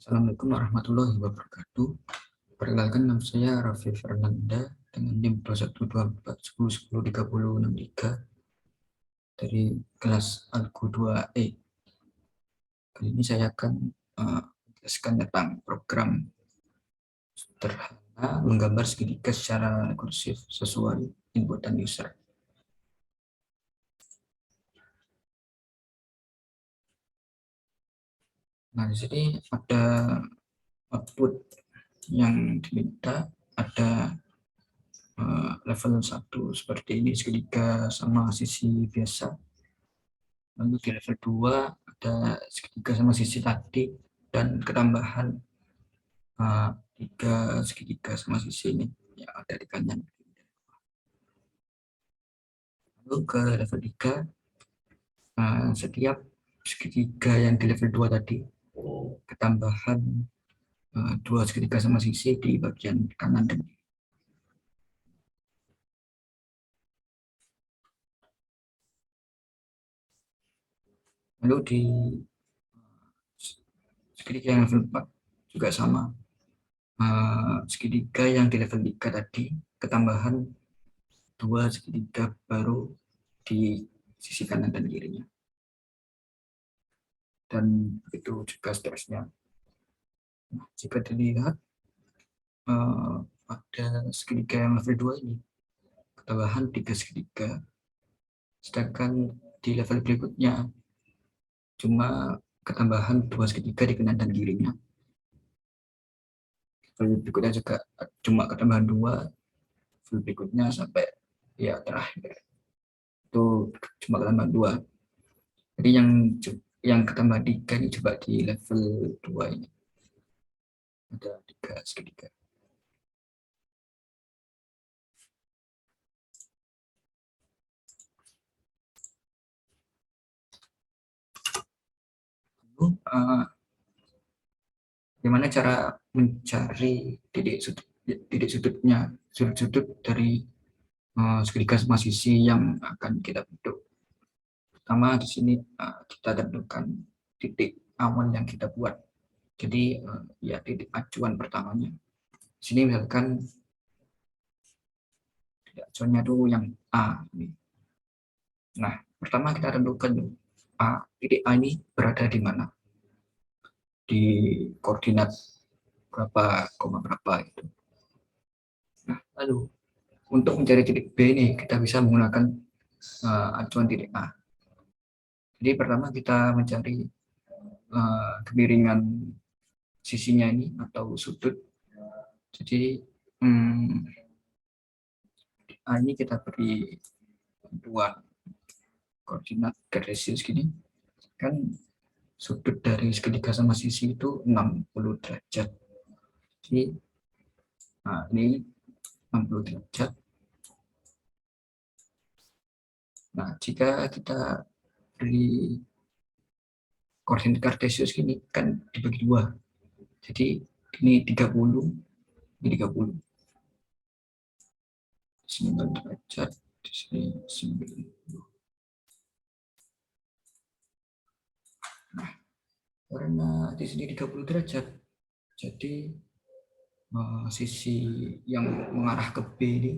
Assalamualaikum warahmatullahi wabarakatuh. Perkenalkan, nama saya Raffi Fernanda dengan NIM 21241010363 dari kelas Algo 2E. Kali ini saya akan menjelaskan tentang program sederhana menggambar segitiga secara rekursif sesuai inputan user. Nah, di sini ada output yang diminta, ada level 1 seperti ini, segitiga sama sisi biasa. Lalu di level 2 ada segitiga sama sisi tadi dan ketambahan 3 segitiga sama sisi ini yang ada di kanan. Lalu ke level 3, setiap segitiga yang di level 2 tadi ketambahan 2 segitiga sama sisi di bagian kanan dan kiri. Lalu di segitiga yang level 4 juga sama, segitiga yang di level 3 tadi ketambahan 2 segitiga baru di sisi kanan dan kirinya. Dan begitu juga seterusnya. Nah, jika dilihat pada segitiga yang level 2 ini ketambahan 3 segitiga, sedangkan di level berikutnya cuma ketambahan 2 segitiga di kanan dan kirinya. Level berikutnya juga cuma ketambahan 2, level berikutnya sampai ya terakhir itu cuma ketambahan 2. Jadi yang ketambahan 3 ini coba di level 2 ini ada 3 segitiga. Lalu bagaimana cara mencari titik sudut dari segitiga sama sisi yang akan kita bentuk. Pertama di sini kita tentukan titik awal yang kita buat. Jadi ya titik acuan pertamanya. Di sini misalkan titik acuannya itu yang A ini. Nah, pertama kita tentukan titik A ini berada di mana? Di koordinat berapa, koma berapa itu. Nah, lalu untuk mencari titik B ini kita bisa menggunakan acuan titik A. Jadi pertama kita mencari kemiringan sisinya ini atau sudut. Jadi A ini kita beri dua koordinat kartesius gini. Kan sudut dari segitiga sama sisi itu 60 derajat. Jadi ini 60 derajat. Nah, jika kita beri koordinat kartesius gini kan dibagi dua. Jadi ini 30, ini 30. Di sini 0 derajat, di sini 90. Nah, karena di sini 30 derajat, jadi sisi yang mengarah ke B ini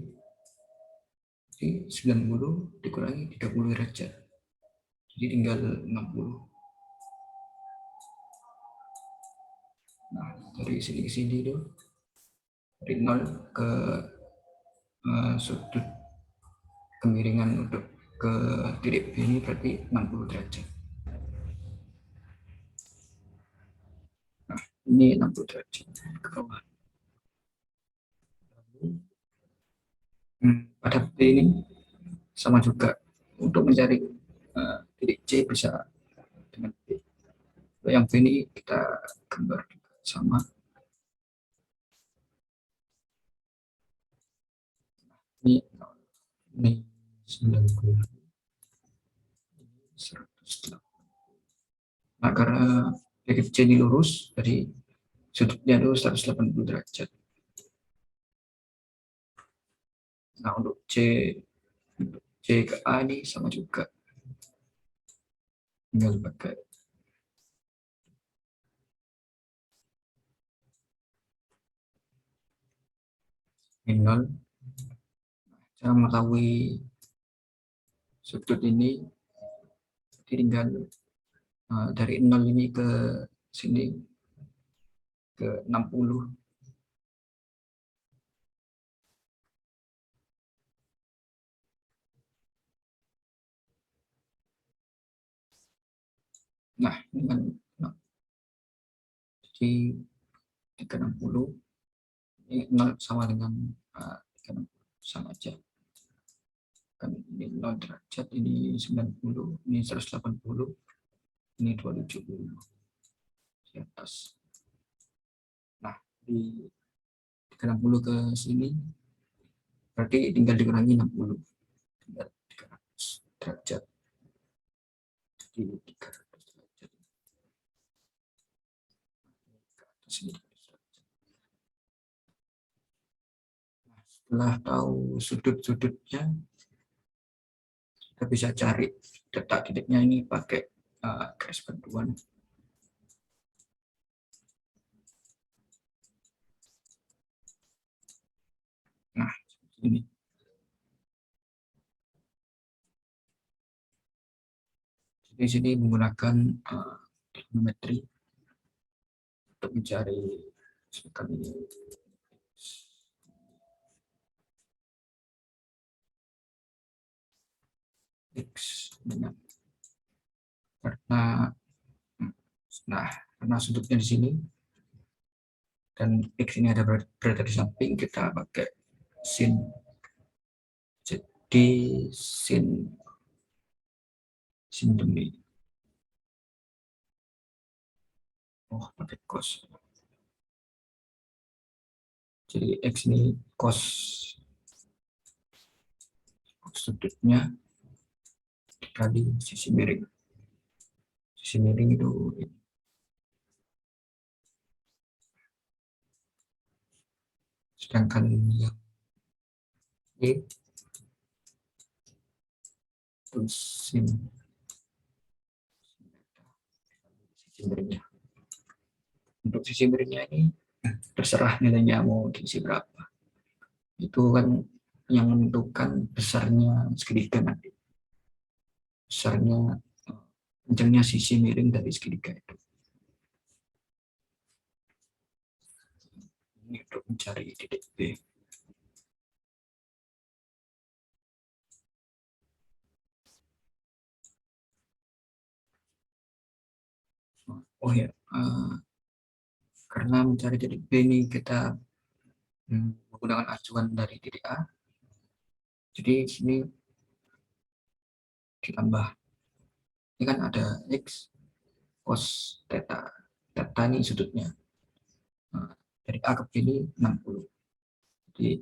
jadi 90 dikurangi 30 derajat. Jadi tinggal 60. Nah, dari sini ke sini itu dari 0 ke sudut kemiringan untuk ke titik B ini berarti 60 derajat. Nah, ini 60 derajat ke bawah. Pada B ini sama juga untuk mencari titik C bisa dengan B. Yang B ini kita gambar sama. Ini 90, 108. Nah, karena titik C ini lurus, jadi sudutnya itu 180 derajat. Nah, untuk C ke A ini sama juga. Tinggal pakai ini 0. Cara mengetahui sudut ini tinggal dari 0 ini ke sini ke 60. Nah, ini kan jadi 360 ini 0 sama dengan 360 sama aja. Kan ini 0 derajat, ini 90, ini 180, ini 270 di atas. Nah, di 360 ke sini berarti tinggal dikurangi 60, tinggal 300 derajat. Jadi 300 derajat ke atas ini. Nah, setelah tahu sudut-sudutnya, kita bisa cari letak titiknya ini pakai garis bantuan. Nah, ini. Di sini menggunakan trigonometri untuk mencari misalkan ini x dengan karena karena sudutnya di sini dan x ini ada berada di samping, kita pakai sin. Jadi sin demi pakai cos. Jadi x ini cos sudutnya dikali sisi miring. Sisi miring itu sedangkan yang y itu sin sisi miringnya. Untuk sisi miringnya ini terserah nilainya mau diisi berapa. Itu kan yang menentukan besarnya segitiga nanti. Besarnya kencangnya sisi miring dari segitiga itu. Ini untuk mencari titik B. Oh ya, karena mencari titik B ini kita menggunakan acuan dari titik A. Jadi sini ditambah. Ini kan ada X cos theta. Theta ini sudutnya. Nah, dari A ke B ini 60. Jadi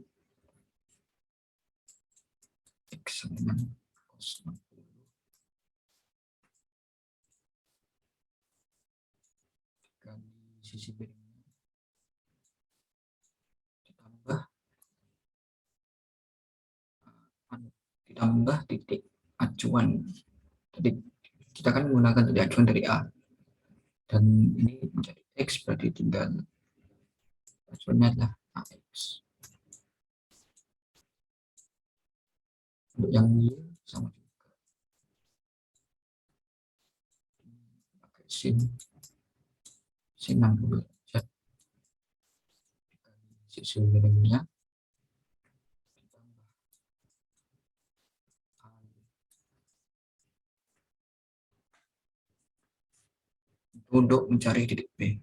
X sama dengan cos 60. Kali sisi miringnya ditambah titik acuan. Jadi kita kan menggunakan titik acuan dari A. Dan ini menjadi X, berarti tinggal acuannya adalah AX. Untuk yang Y sama juga. Pakai sin 60 derajat. Sisi miringnya untuk mencari titik B.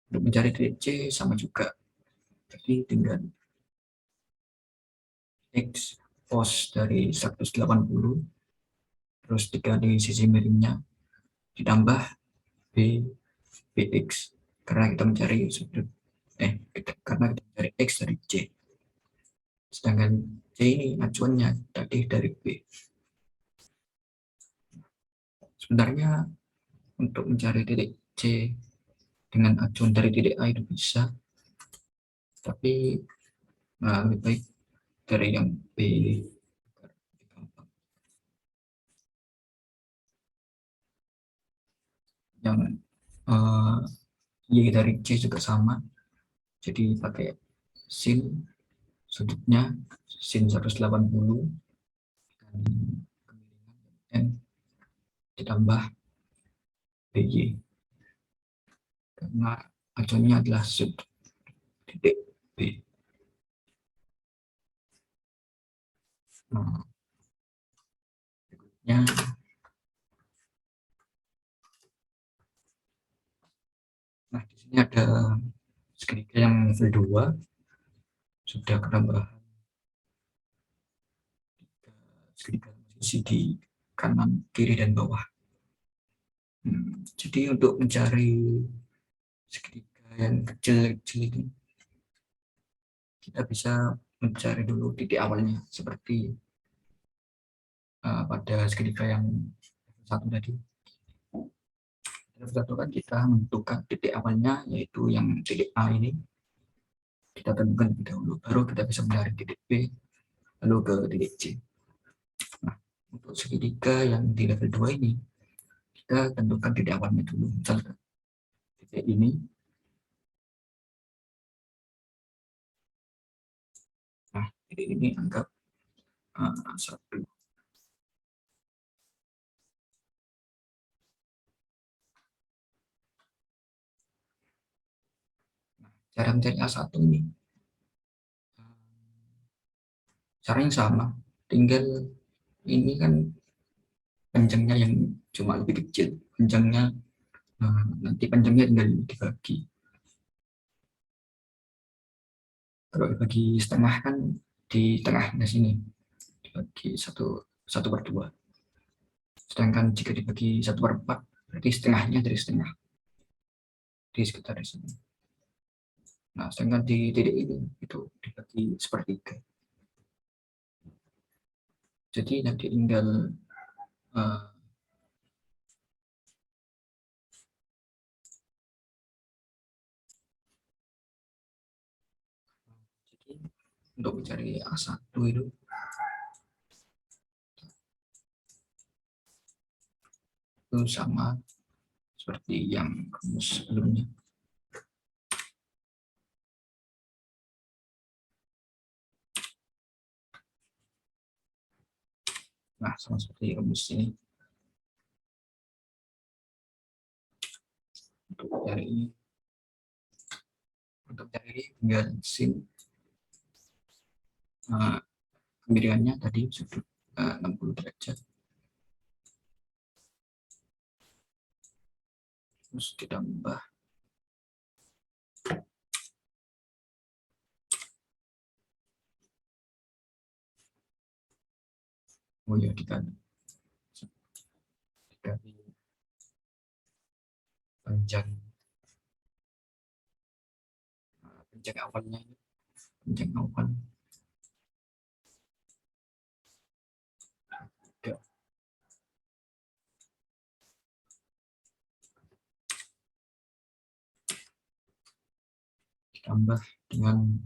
Untuk mencari titik C sama juga. Jadi tinggal X cos dari 180 terus dikali sisi miringnya ditambah B BX karena kita mencari sudut karena kita mencari X dari C. Sedangkan C ini acuannya tadi dari B. Sebenarnya untuk mencari titik C dengan acuan dari titik A itu bisa, tapi lebih baik dari yang B. Yang Y dari C juga sama, jadi pakai sin sudutnya sin 180 kali kemiringan n ditambah BY, karena acuannya adalah sud titik B. Nah, berikutnya di sini ada segitiga yang level 2 sudah ketambah segitiga posisi di kanan, kiri, dan bawah. Jadi untuk mencari segitiga yang kecil-kecil ini, kita bisa mencari dulu titik awalnya, seperti pada segitiga yang satu tadi. Satu kan kita menentukan titik awalnya, yaitu yang titik A ini. Kita tentukan lebih dahulu, baru kita bisa mencari titik B, lalu ke titik C. Nah, untuk segitiga yang di level 2 ini, kita tentukan titik awalnya dulu. Misalkan titik ini. Nah, titik ini anggap 1. Nah, cara mencari A1 ini caranya sama, tinggal ini kan panjangnya yang cuma lebih kecil, panjangnya nanti panjangnya tinggal dibagi. Kalau dibagi setengah kan di tengahnya sini dibagi 1/2. Sedangkan jika dibagi 1/4 berarti setengahnya dari setengah, di sekitar di sini. Nah, sedangkan di titik ini itu dibagi 1/3. Jadi nanti tinggal jadi untuk mencari A1 itu sama seperti yang rumus sebelumnya. Nah, sama seperti rumus ini. Untuk cari ini tinggal sin kemiringannya tadi sudut 60 derajat, terus ditambah dikali panjang awalnya, panjang awal ditambah dengan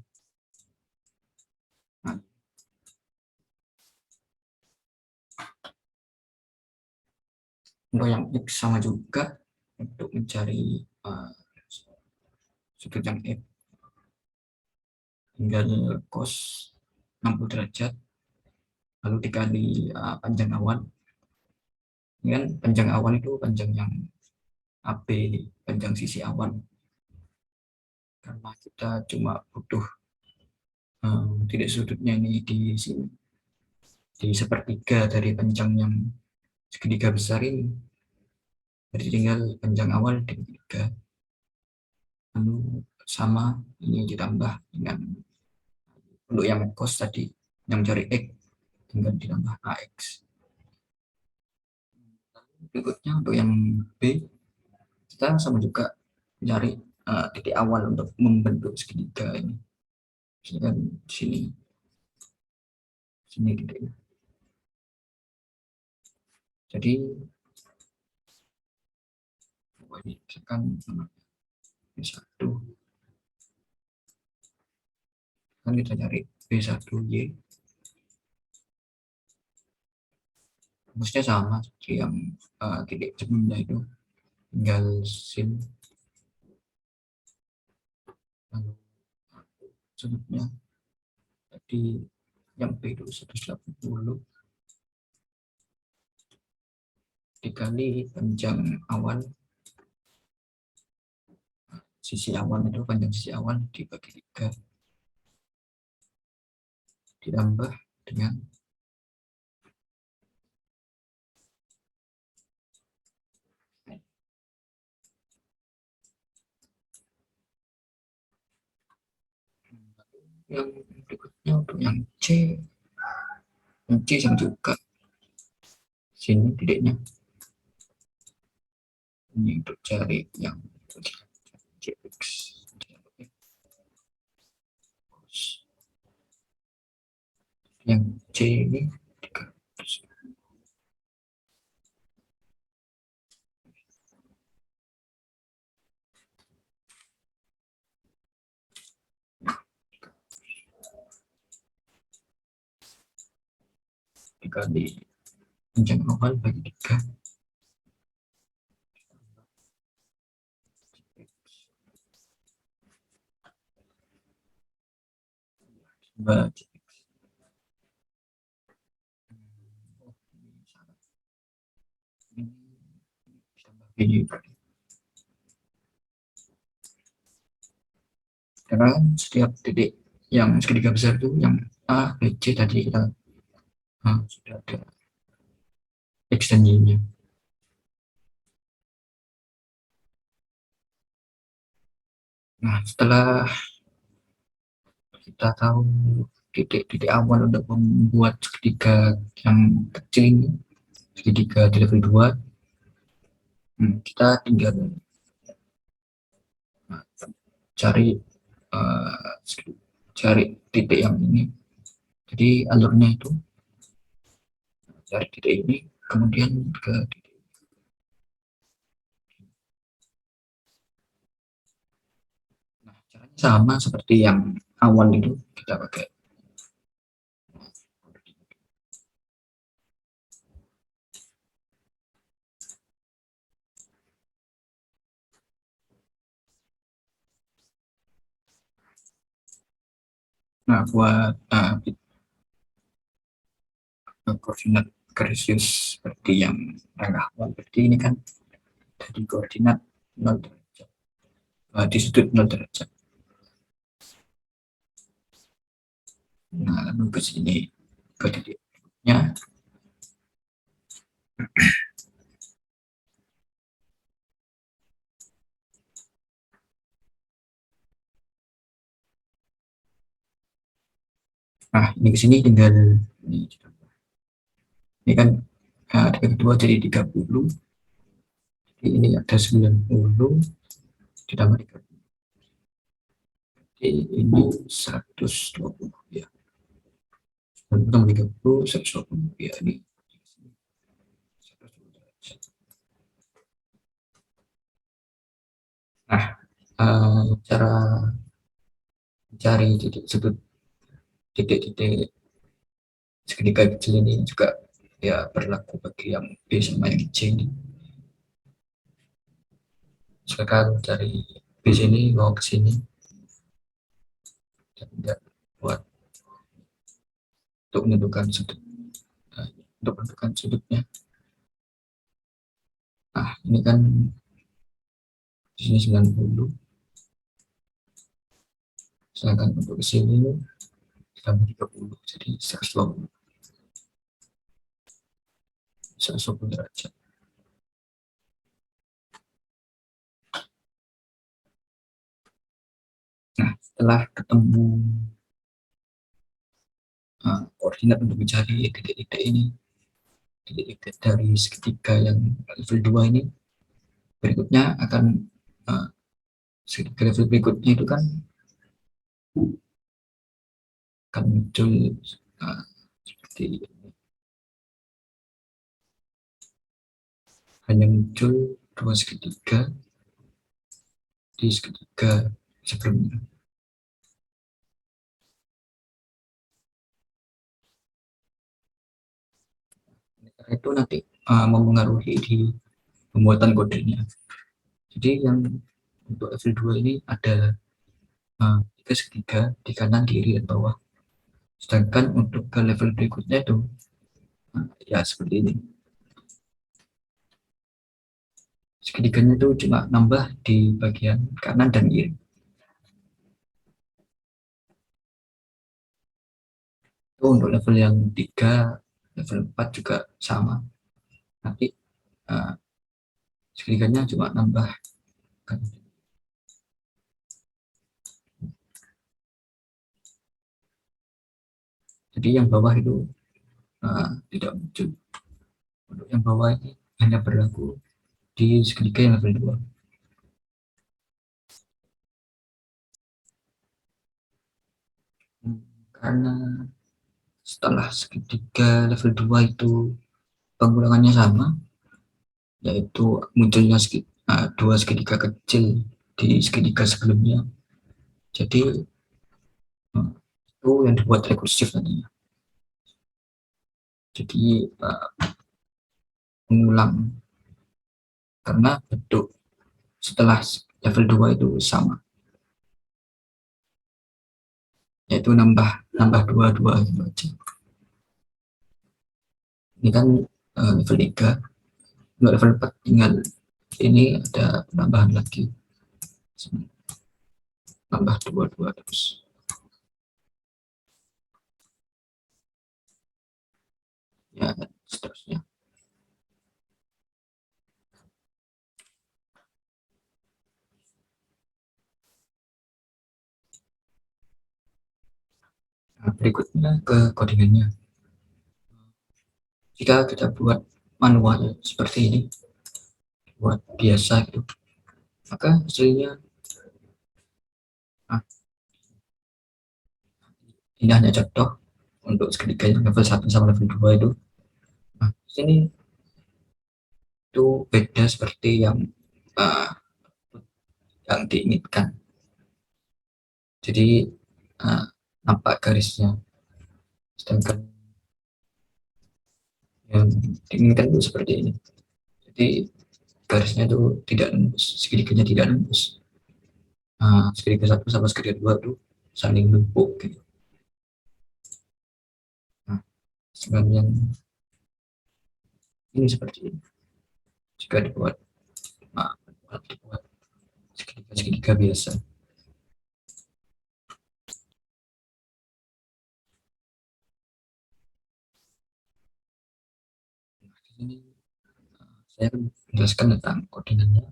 untuk yang X sama juga. Untuk mencari sudut yang X tinggal cos 60 derajat lalu dikali panjang awal. Ini kan panjang awal itu panjang yang AB, panjang sisi awan. Karena kita cuma butuh titik sudutnya ini di sini, di 1/3 dari panjang yang segitiga besar ini. Jadi tinggal panjang awal dikali 3, lalu sama ini ditambah dengan untuk yang cos tadi, yang mencari X tinggal ditambah AX. Berikutnya untuk yang B, kita sama juga mencari titik awal untuk membentuk segitiga ini. Misalkan sini titiknya. Jadi misalkan B1 kan kita cari B1Y, rumusnya sama seperti yang titik sebelumnya itu, tinggal sin lalu sudutnya. Jadi yang B itu 180 dikali panjang awan, sisi awan itu panjang sisi awan dibagi 3 ditambah dengan yang berikutnya untuk yang C sama juga sini titiknya. Ini untuk cari yang Cx yang C ini dikali panjang awan bagi 3 bagi ini karena setiap titik yang segitiga besar itu yang A, B, C tadi kita sudah ada ekstensinya. Nah, setelah kita tahu titik-titik awal untuk membuat segitiga yang kecil ini, segitiga di level 2, kita tinggal cari cari titik yang ini. Jadi alurnya itu cari titik ini, kemudian ke titik. Nah, caranya sama seperti yang awal itu, kita pakai buat koordinat Celsius seperti yang rangka awal. Berarti ini kan jadi koordinat 0 derajat, di sudut 0 derajat. Nah, lalu ke sini ke titiknya. Nah, ini ke sini tinggal ini kan tiga kedua jadi 30. Jadi ini ada 90 ditambah 30. Jadi ini 120 ya. 90 tambah 30 120 ya, ini 120 derajat. Nah, cara mencari titik-titik segitiga kecil ini juga ya berlaku bagi yang B sama yang C ini. Misalkan dari B sini mau ke sini dan tidak buat untuk menentukan sudut, untuk menentukan sudutnya. Nah, ini kan di sini 90. Sedangkan untuk ke sini ditambah 30 jadi 120 derajat. Nah, setelah ketemu koordinat untuk mencari titik-titik ini, titik-titik dari segitiga yang level 2 ini, berikutnya akan segitiga level berikutnya itu kan akan muncul seperti ini. Hanya muncul 2 segitiga di segitiga sebelumnya. Karena itu nanti mempengaruhi di pembuatan kodenya. Jadi yang untuk level 2 ini ada tiga segitiga di kanan, kiri, dan bawah. Sedangkan untuk ke level berikutnya itu ya seperti ini. Segitiganya itu cuma nambah di bagian kanan dan kiri. Itu untuk level yang 3, level 4 juga sama. Nanti segitiganya cuma nambah. Jadi yang bawah itu tidak muncul. Untuk yang bawah ini hanya berlaku di segitiga yang level 2. Karena setelah segitiga level 2 itu pengulangannya sama, yaitu munculnya dua segitiga kecil di segitiga sebelumnya. Jadi itu yang dibuat rekursif nantinya. Jadi mengulang karena bentuk setelah level 2 itu sama, yaitu nambah nambah dua gitu aja. Ini kan level 3, level 4 tinggal ini ada penambahan lagi, nambah dua terus. Ya, seterusnya. Nah, berikutnya ke codingannya. Jika kita buat manual seperti ini, buat biasa gitu, maka hasilnya nah, ini hanya contoh untuk segitiga yang level 1 sama level 2 itu. Nah, sini itu beda seperti uh, yang diinginkan. Jadi nampak garisnya, sedangkan yang diinginkan itu seperti ini. Jadi garisnya itu tidak nembus, segitiganya tidak nembus. Segitiga 1 sama segitiga 2 itu saling numpuk gitu. Nah, sedangkan yang ini seperti ini. Jika dibuat segitiga biasa. Di sini saya akan menjelaskan tentang kodingannya.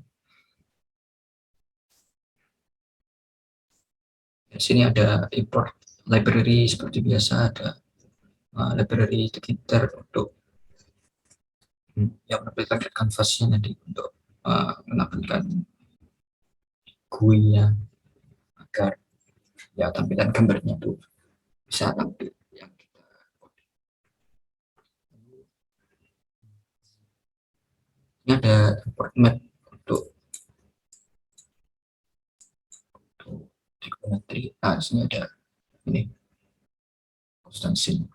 Di sini ada import library seperti biasa, ada library Tkinter untuk yang menampilkan canvasnya nanti untuk menampilkan GUI-nya agar ya tampilan gambarnya itu bisa tampil yang kita. Ini ada import map untuk trigonometri. Nah, sini ada ini konstansi. Nah,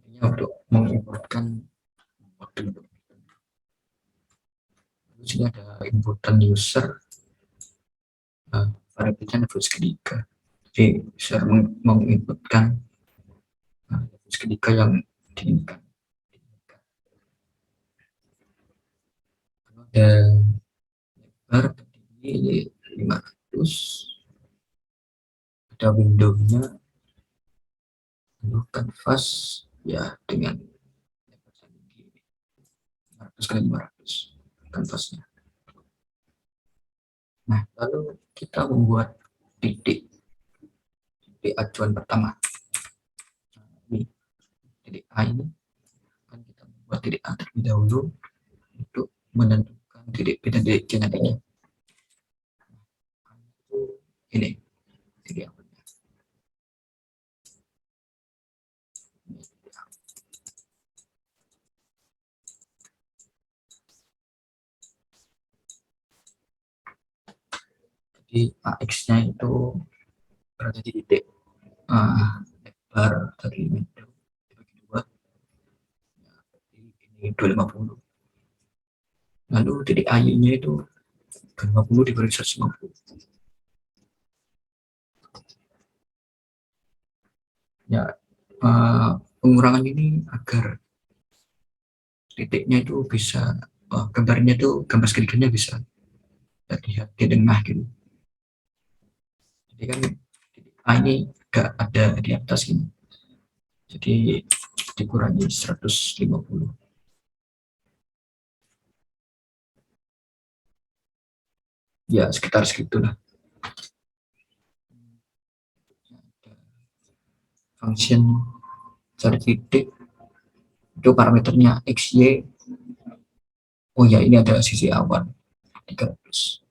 ini untuk mengimportkan model. Sini ada importan user, variabelnya level segitiga. Jadi user menginputkan segitiga yang diinginkan. Dan lebar ini 500, ada window-nya, lalu canvas ya dengan 500 kali 500 kanvasnya. Nah, lalu kita membuat titik acuan pertama. Nah, ini titik A ini kan kita membuat titik A terlebih dahulu untuk menentukan titik B dan titik C nantinya. Ini titik A. Jadi AX-nya itu berada di titik lebar dari window dibagi dua. Nah, ini 250. Lalu titik I-nya itu 250 diberi 150. Ya, pengurangan ini agar titiknya itu bisa, gambarnya itu, gambar segitiganya bisa terlihat di tengah gitu. Jadi kan titik A ini gak ada di atas ini. Jadi dikurangi 150. Ya, sekitar segitulah. Function cari titik itu parameternya x, y. Oh ya, ini ada sisi awal 300.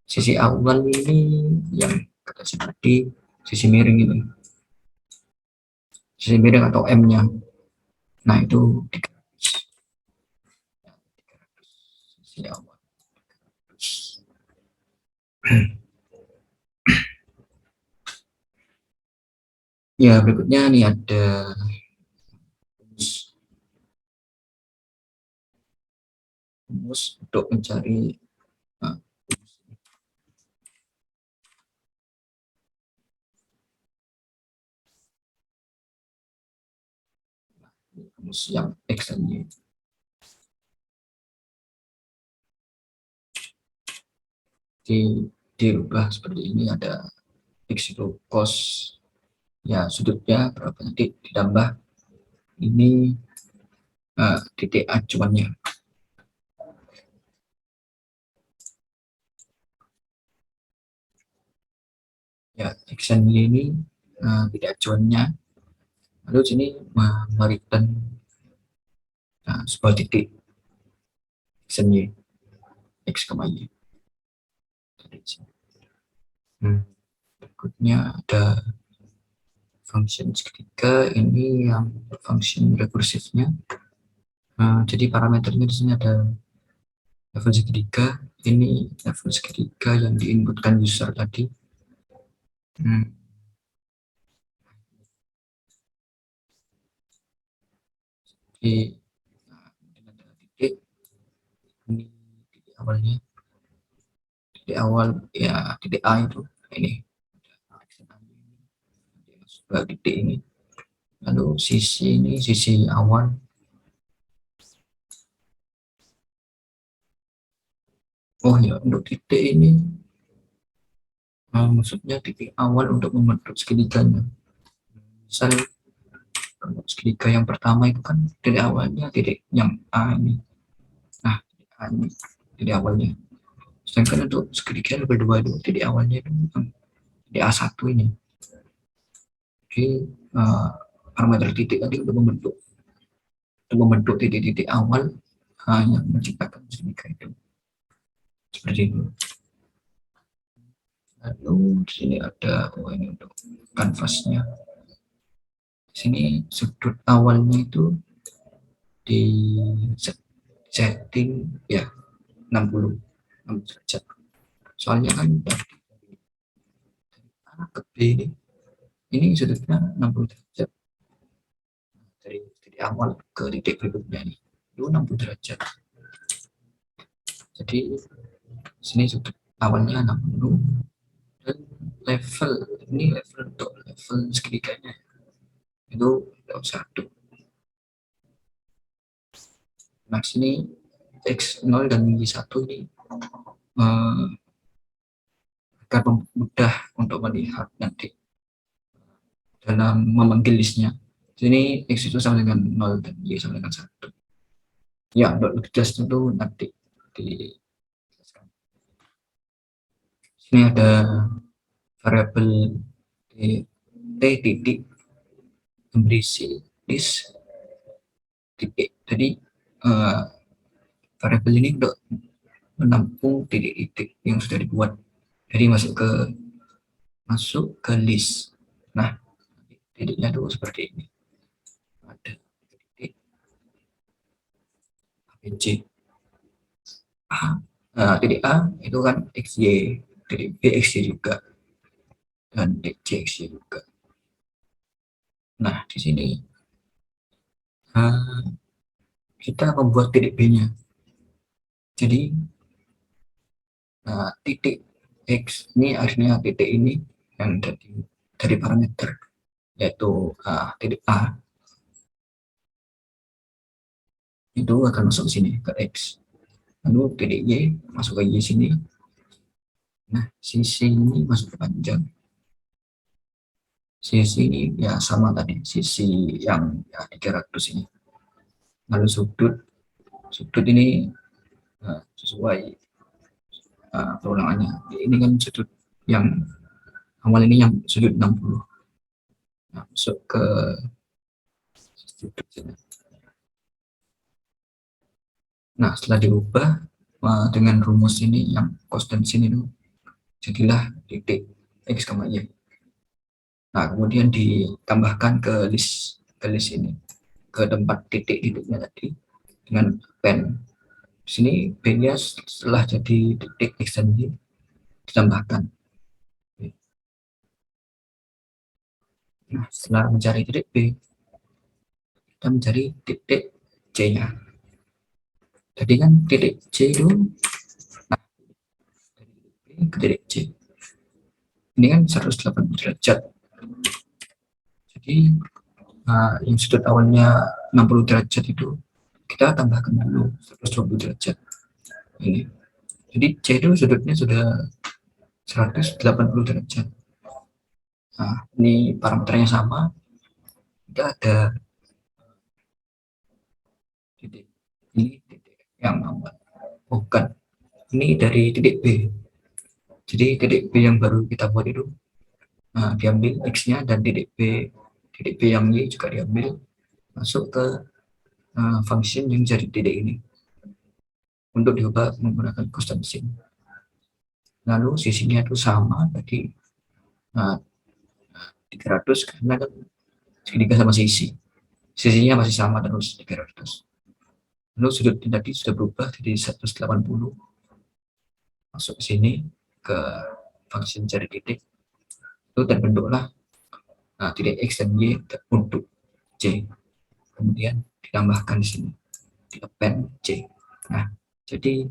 Sisi awal ini yang kata tadi, sisi miring ini. Sisi miring atau M-nya. Nah, itu 300. Sisi awal. Ya, berikutnya nih ada rumus untuk mencari rumus yang X dan Y. Dirubah seperti ini, ada X itu cos, ya sudutnya berapa, nanti ditambah ini titik acuannya. Ya, X dan Y ini titik acuannya. Lalu sini memberikan sebuah titik X dan Y, X, Y. Berikutnya ada function segitiga, ini yang function rekursifnya. Jadi parameternya di sini ada level segitiga, ini level segitiga yang diinputkan user tadi. Jadi ada titik, ini titik awalnya, titik awal ya titik A itu ini sebuah titik ini. Lalu sisi ini sisi awal. Oh ya, untuk titik ini maksudnya titik awal untuk membentuk segitiganya. Misal untuk segitiga yang pertama itu kan titik awalnya titik yang A ini. Nah, titik A ini titik awalnya. Sedangkan untuk segitiga level 2 itu titik awalnya itu titik A1 ini. Jadi parameter titik tadi untuk membentuk titik-titik awal yang menciptakan segitiga itu. Seperti itu. Lalu di sini ada ini untuk kanvasnya. Di sini sudut awalnya itu di setting ya 60 derajat. Soalnya kan dari A ke B ini sudutnya 60 derajat. Dari titik awal ke titik berikutnya ini itu 60 derajat. Jadi sini sudut awalnya 60 dan level ini level untuk level segitiganya itu 1. Nah, sini X0 dan Y1 ini agar mudah untuk melihat nanti dalam memanggil listnya. Sini X itu sama dengan 0 dan Y sama dengan 1. Ya, untuk lebih jelas itu nanti di sini ada variabel T titik yang berisi list titik. Jadi variabel ini untuk menampung titik-titik yang sudah dibuat. Jadi masuk ke list. Nah, titiknya itu seperti ini. Ada titik ABC. Titik A itu kan XY, titik B XY juga, dan titik C XY juga. Nah, di sini kita membuat titik B-nya. Jadi titik X ini akhirnya titik ini yang dari parameter, yaitu titik A itu akan masuk ke sini, ke X. Lalu titik Y masuk ke Y sini. Nah, sisi ini masuk ke panjang. Sisi ini ya sama tadi, sisi yang 300 ini. Lalu sudut ini sesuai perulangannya. Ini kan sudut yang awal ini yang sudut 60. Nah, masuk ke sudut sini. Nah, setelah diubah dengan rumus ini yang constant sini itu jadilah titik X, Y. Nah, kemudian ditambahkan ke list ini, ke tempat titik-titiknya tadi dengan pen. Di sini B-nya setelah jadi titik X dan Y ditambahkan. Nah, setelah mencari titik B, kita mencari titik C-nya. Jadi kan titik C itu, nah, dari B ke titik C. Ini kan 180 derajat. Jadi yang sudut awalnya 60 derajat itu kita tambahkan dulu 120 derajat. Ini. Jadi C itu sudutnya sudah 180 derajat. Nah, ini parameternya sama. Kita ada titik. Ini titik yang awal. Bukan. Ini dari titik B. Jadi titik B yang baru kita buat itu diambil X-nya, dan titik B yang Y juga diambil, masuk ke function yang jadi titik ini untuk diubah menggunakan constant sin. Lalu sisinya itu sama tadi 300 karena kan segitiga sama sisinya masih sama terus 300. Lalu sudutnya tadi sudah berubah jadi 180, masuk ke sini ke function cari titik itu terbentuklah titik X dan Y untuk C, kemudian ditambahkan di sini di append C. Nah, jadi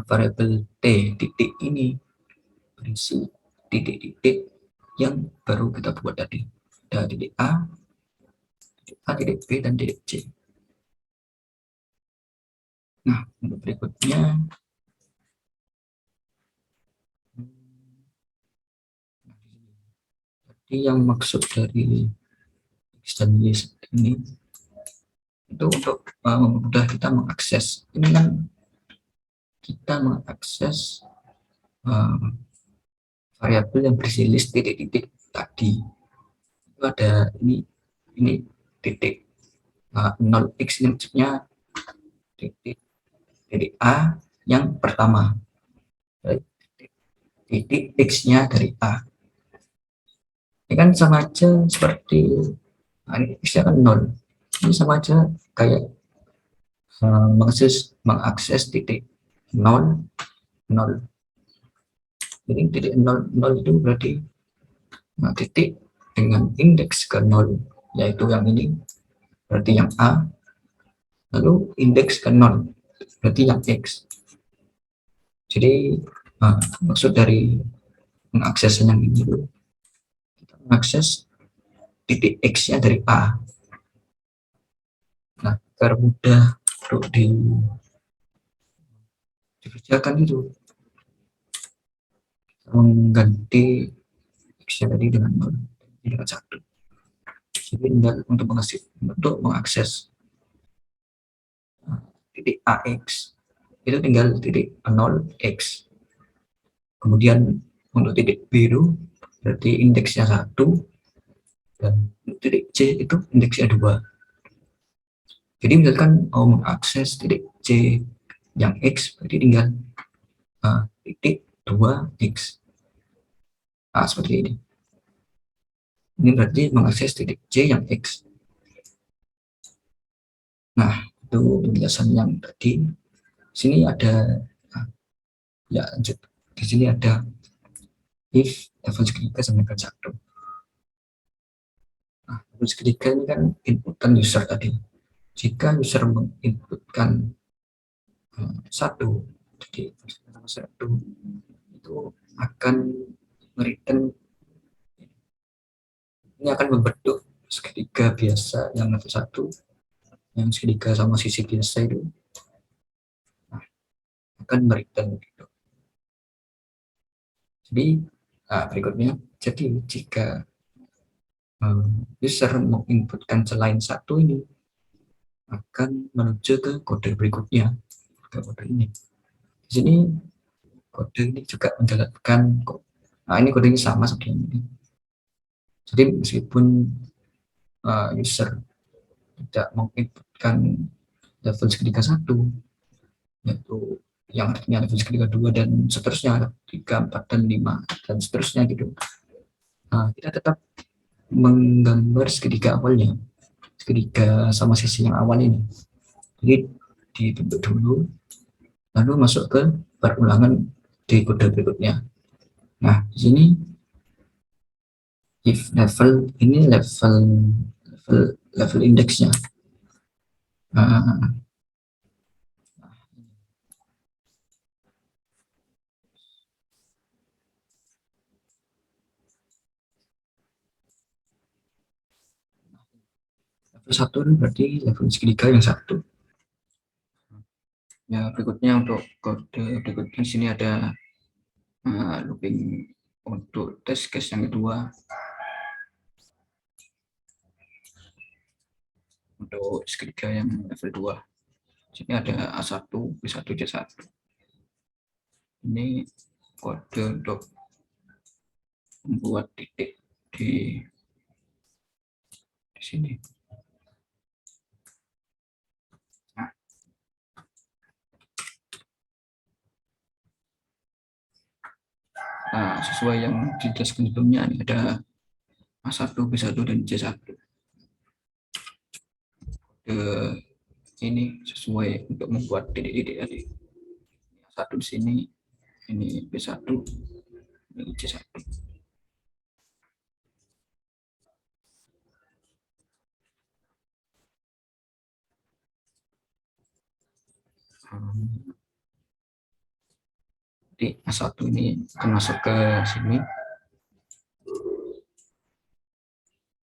variabel T titik ini berisi titik-titik yang baru kita buat tadi. Ada titik A, titik B, dan titik C. Nah, untuk berikutnya, jadi yang maksud dari X dan Y ini itu untuk memudahkan kita mengakses. Ini kan kita mengakses variabel yang berisi list titik-titik tadi. Itu ada ini titik 0x, ini maksudnya titik A yang pertama, titik X-nya dari A. Ini kan sama aja seperti ini X-nya kan 0. Ini sama aja kayak mengakses titik 0, 0. Jadi titik 0, 0 itu berarti titik dengan indeks ke 0, yaitu yang ini berarti yang A, lalu indeks ke 0 berarti yang X. Jadi maksud dari mengakses yang ini dulu, kita mengakses titik X-nya dari A. Nah, agar mudah untuk dikerjakan itu, mengganti X-nya tadi dengan 0, dengan 1. Jadi tinggal untuk mengakses titik AX itu tinggal titik 0x. Kemudian untuk titik B itu berarti indeksnya 1, dan titik C itu indeksnya 2. Jadi misalkan mau mengakses titik C yang X, berarti tinggal titik 2x. Seperti ini. Ini berarti mengakses titik C yang X. Nah, itu penjelasan yang tadi. Sini ada, ya lanjut. Di sini ada if level segitiga sama dengan 1. Nah, level segitiga ini kan inputan user tadi. jika user menginputkan satu, jadi satu itu akan return, ini akan membentuk segitiga biasa yang level 1, yang segitiga sama sisi biasa itu akan return gitu. Jadi berikutnya, jadi jika user menginputkan selain satu ini akan menuju ke kode berikutnya, ke kode ini. Di sini kode ini juga menjalankan, ini kode ini sama seperti ini. Jadi meskipun user tidak menginputkan level segitiga 1, yaitu yang artinya level segitiga 2 dan seterusnya, 3, 4, dan 5, dan seterusnya gitu. Kita tetap menggambar segitiga awalnya, segitiga sama sisi yang awal ini. Jadi dibentuk dulu, lalu masuk ke perulangan di kode berikutnya. Nah, di sini if level ini level indeksnya. Level 1 itu berarti level segitiga yang 1. Ya, berikutnya untuk kode berikutnya di sini ada looping untuk test case yang kedua. Untuk segitiga yang level 2. Sini ada A1, B1, C1. Ini kode untuk membuat titik di sini. Nah, sesuai yang dijelaskan sebelumnya, ini ada A1, B1, dan C1. Ini sesuai untuk membuat titik-titik tadi. A1 di sini, ini B1, ini C1. Jadi A1 ini akan masuk ke sini,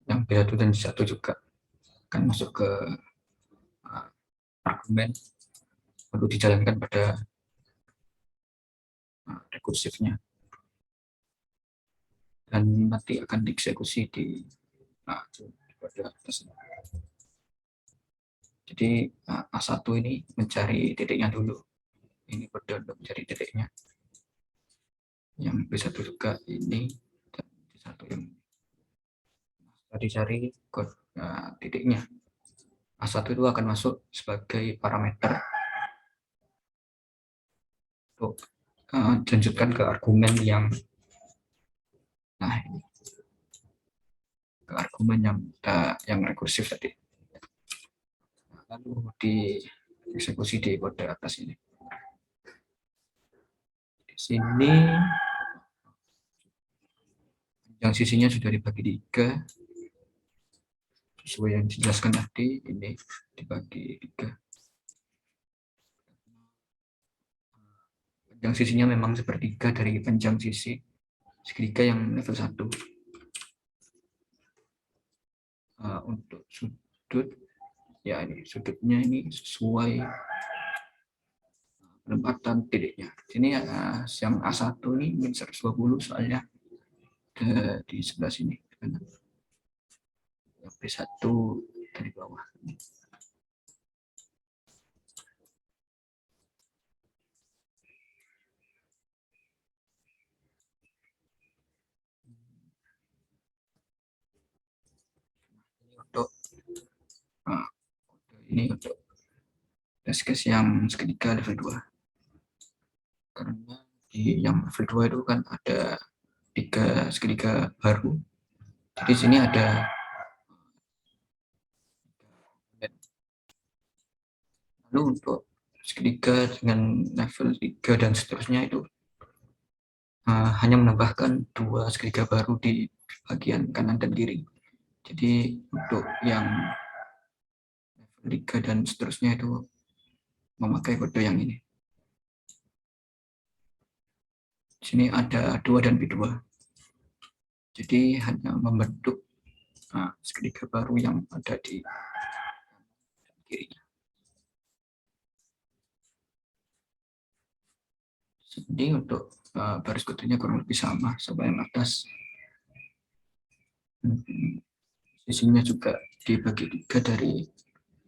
yang B1 dan C1 juga akan masuk ke argumen untuk dijalankan pada rekursifnya, dan nanti akan dieksekusi di pada atas. Jadi A1 ini mencari titiknya dulu, ini kode untuk mencari titiknya, yang B1 juga ini, dan B1 yang dicari kode titiknya. A1 itu akan masuk sebagai parameter untuk dilanjutkan ke argumen yang ini, ke argumen yang rekursif tadi, lalu dieksekusi di kode atas ini. Di sini yang sisinya sudah dibagi 3 sesuai yang dijelaskan tadi, ini dibagi 3. Panjang sisinya memang sepertiga dari panjang sisi segitiga yang level 1. Untuk sudut, ya ini sudutnya ini sesuai penempatan titiknya. Ini yang A1 ini min 120 soalnya di sebelah sini. B1 dari bawah. Ini untuk test case yang segitiga level 2. Karena di yang level 2 itu kan ada 3 segitiga baru. Jadi sini ada lalu untuk segitiga dengan level 3 dan seterusnya itu hanya menambahkan 2 segitiga baru di bagian kanan dan kiri. Jadi untuk yang liga dan seterusnya itu memakai kode yang ini. Di sini ada 2 dan B2. Jadi hanya membentuk segitiga baru yang ada di kirinya. Jadi untuk baris kodenya kurang lebih sama sampai yang atas. Sisinya juga dibagi 3 dari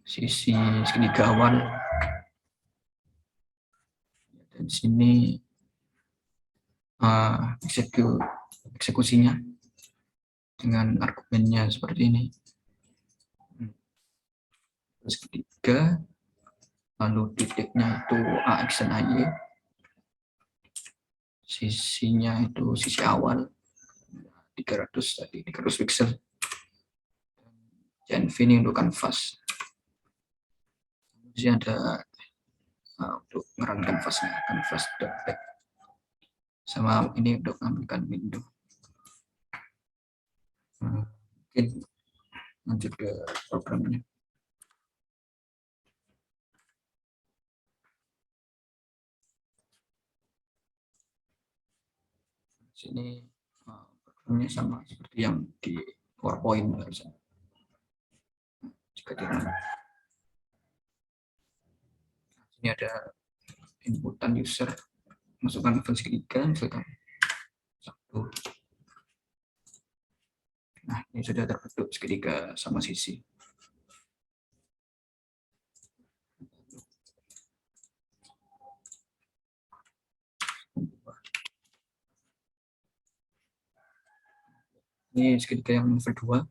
sisi segitiga awal. Dan di sini eksekusinya dengan argumennya seperti ini. Terus ketiga, lalu titiknya itu AX dan AY. Sisinya itu sisi awal 300 tadi, 300 pixel. CNV ini untuk kanvas. Di sini ada untuk ngeran kanvasnya, kanvas.back. Sama ini untuk ngambilkan window. Mungkin lanjut ke programnya. Sini programnya sama seperti yang di PowerPoint. Jika dirun. Ini ada inputan user, masukkan file segitiga, misalkan 1. Nah, ini sudah terbentuk segitiga sama sisi. Ini segitiga yang level 2.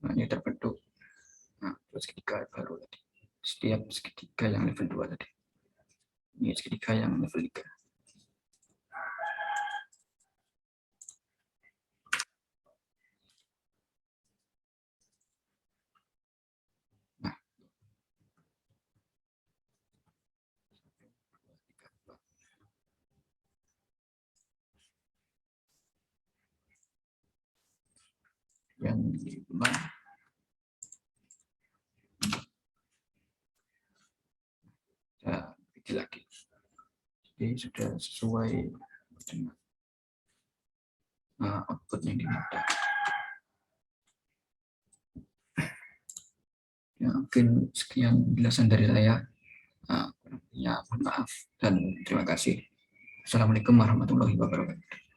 Nah, ini terbentuk segitiga baru tadi. Setiap segitiga yang level 2 tadi. Ini segitiga yang level 3. Nah, yang 5. Kita pilih lagi. Jadi sudah sesuai dengan output yang diminta. Ya, mungkin sekian penjelasan dari saya. Ya, mohon maaf dan terima kasih. Assalamualaikum warahmatullahi wabarakatuh.